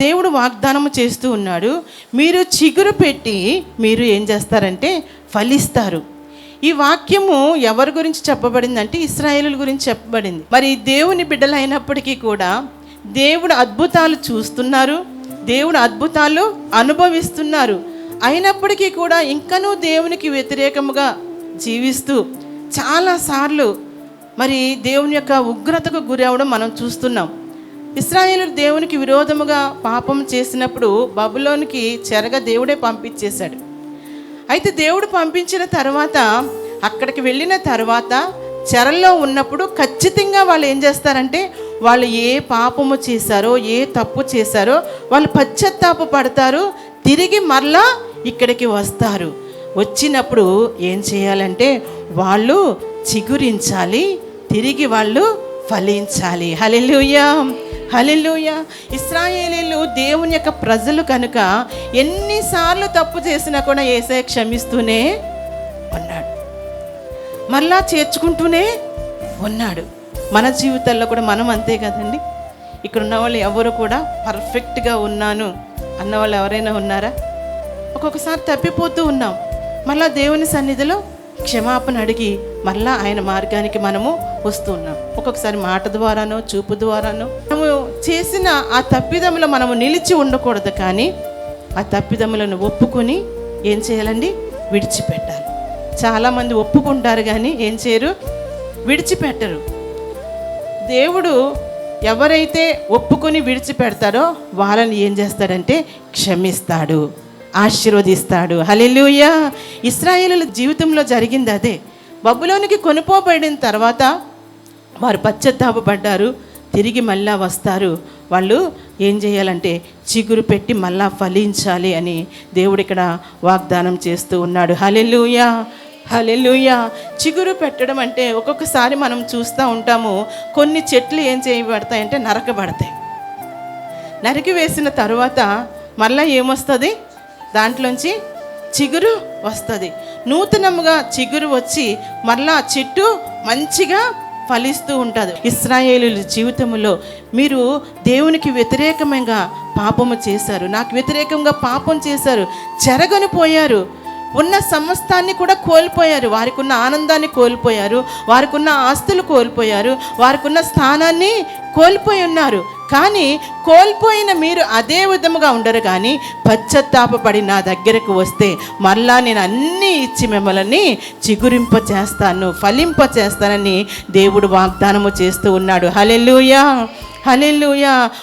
దేవుడు వాగ్దానము చేస్తూ ఉన్నాడు, మీరు చిగురు పెట్టి మీరు ఏం చేస్తారంటే ఫలిస్తారు. ఈ వాక్యము ఎవరి గురించి చెప్పబడిందంటే ఇశ్రాయేలుల గురించి చెప్పబడింది. మరి దేవుని బిడ్డలైనప్పటికీ కూడా దేవుడు అద్భుతాలు చూస్తున్నారు, దేవుడు అద్భుతాలు అనుభవిస్తున్నారు. అయినప్పటికీ కూడా ఇంకనూ దేవునికి వ్యతిరేకముగా జీవిస్తూ చాలాసార్లు మరి దేవుని యొక్క ఉగ్రతకు గురి అవ్వడం మనం చూస్తున్నాం. ఇశ్రాయేలు దేవునికి విరోధముగా పాపం చేసినప్పుడు బబులోనికి చెరగా దేవుడే పంపించేశాడు. అయితే దేవుడు పంపించిన తర్వాత అక్కడికి వెళ్ళిన తర్వాత చెరల్లో ఉన్నప్పుడు ఖచ్చితంగా వాళ్ళు ఏం చేస్తారంటే వాళ్ళు ఏ పాపము చేశారో ఏ తప్పు చేశారో వాళ్ళు పశ్చాత్తాప పడతారు, తిరిగి మరలా ఇక్కడికి వస్తారు. వచ్చినప్పుడు ఏం చేయాలంటే వాళ్ళు చిగురించాలి, తిరిగి వాళ్ళు ఫలించాలి. హల్లెలూయా, హల్లెలూయా. ఇశ్రాయేలీయులు దేవుని యొక్క ప్రజలు కనుక ఎన్నిసార్లు తప్పు చేసినా కూడా యేసయ్య క్షమిస్తూనే ఉన్నాడు, మరలా చేర్చుకుంటూనే ఉన్నాడు. మన జీవితాల్లో కూడా మనం అంతే కదండి. ఇక్కడ ఉన్న వాళ్ళు ఎవరు కూడా పర్ఫెక్ట్గా ఉన్నాను అన్నవాళ్ళు ఎవరైనా ఉన్నారా? ఒక్కొక్కసారి తప్పిపోతూ ఉన్నాం, మళ్ళా దేవుని సన్నిధిలో క్షమాపణ అడిగి మళ్ళా ఆయన మార్గానికి మనము వస్తూ ఉన్నాం. ఒక్కొక్కసారి మాట ద్వారానో చూపు ద్వారానో మనము చేసిన ఆ తప్పిదములో మనము నిలిచి ఉండకూడదు, కానీ ఆ తప్పిదములను ఒప్పుకొని ఏం చేయాలండి? విడిచిపెట్టాలి. చాలామంది ఒప్పుకుంటారు కానీ ఏం చేయరు? విడిచిపెట్టరు. దేవుడు ఎవరైతే ఒప్పుకొని విడిచిపెడతాడో వాళ్ళని ఏం చేస్తాడంటే క్షమిస్తాడు, ఆశీర్వదిస్తాడు. హల్లెలూయా. ఇశ్రాయేలుల జీవితంలో జరిగింది అదే. బబులోనికి కొనుపోబడిన తర్వాత వారు పశ్చాత్తాపపడ్డారు, తిరిగి మళ్ళా వస్తారు. వాళ్ళు ఏం చేయాలంటే చిగురు పెట్టి మళ్ళా ఫలించాలి అని దేవుడు ఇక్కడ వాగ్దానం చేస్తూ ఉన్నాడు. హల్లెలూయా, హల్లెలూయా. చిగురు పెట్టడం అంటే ఒక్కొక్కసారి మనం చూస్తూ ఉంటాము, కొన్ని చెట్లు ఏం చేయబడతాయంటే నరకబడతాయి. నరికి వేసిన తర్వాత మళ్ళీ ఏమొస్తుంది? దాంట్లోంచి చిగురు వస్తుంది. నూతనముగా చిగురు వచ్చి మళ్ళా చెట్టు మంచిగా ఫలిస్తూ ఉంటుంది. ఇశ్రాయేలీయుల జీవితంలో మీరు దేవునికి వ్యతిరేకంగా పాపము చేశారు, నాకు వ్యతిరేకంగా పాపం చేశారు, చెరగని పోయారు, ఉన్న సమస్తాన్ని కూడా కోల్పోయారు, వారికి ఉన్న ఆనందాన్ని కోల్పోయారు, వారికి ఉన్న ఆస్తులు కోల్పోయారు, వారికి ఉన్న స్థానాన్ని కోల్పోయి ఉన్నారు. కానీ కోల్పోయిన మీరు అదే విధముగా ఉండరు, కానీ పశ్చాత్తాపపడి నా దగ్గరకు వస్తే మళ్ళా నేను అన్నీ ఇచ్చి మిమ్మల్ని చిగురింప చేస్తాను, ఫలింప చేస్తానని దేవుడు వాగ్దానము చేస్తూ ఉన్నాడు. హల్లెలూయా, హల్లెలూయా.